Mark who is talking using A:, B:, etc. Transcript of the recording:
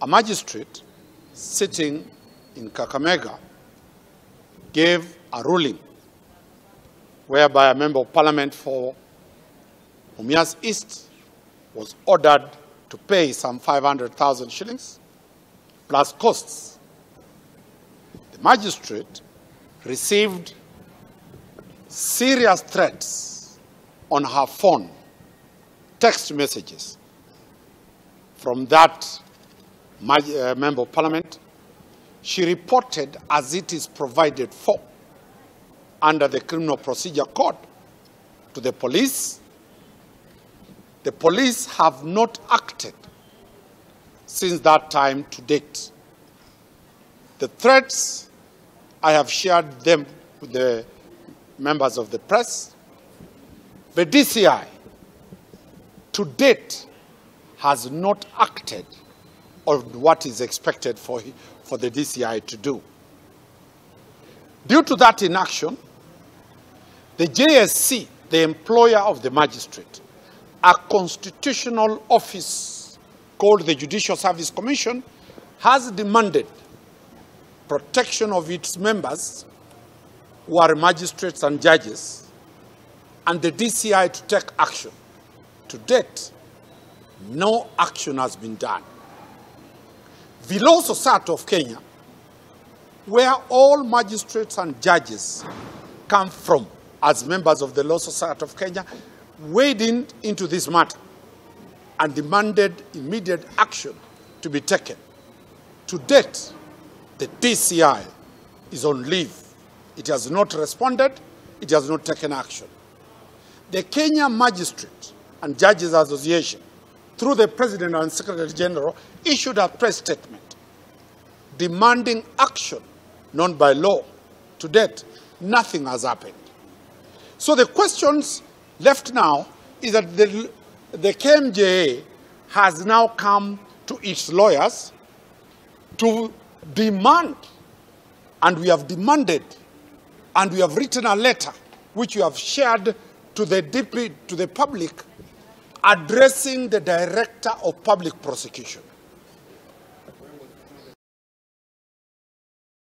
A: a magistrate sitting in Kmja gave a ruling whereby a member of parliament for Mumias East was ordered to pay some 500,000 shillings plus costs. The magistrate received serious threats on her phone, text messages from that member of parliament. She reported, as it is provided for under the Criminal Procedure Code, to the police. The police have not acted since that time to date. The threats, I have shared them with the members of the press. The DCI, to date, has not acted on what is expected for the DCI to do. Due to that inaction, the JSC, the employer of the magistrate, a constitutional office called the Judicial Service Commission, has demanded protection of its members who are magistrates and judges, and the DCI to take action. To date, no action has been done. The Law Society of Kenya, where all magistrates and judges come from as members of the Law Society of Kenya, waded into this matter and demanded immediate action to be taken. To date, the DCI is on leave. It has not responded. It has not taken action. The Kenya Magistrate and Judges Association, through the President and Secretary General, issued a press statement demanding action known by law. To date, nothing has happened. So the questions left now is that the Kmja has now come to its lawyers to demand, and we have demanded, and we have written a letter which we have shared to the public, addressing the Director of Public Prosecution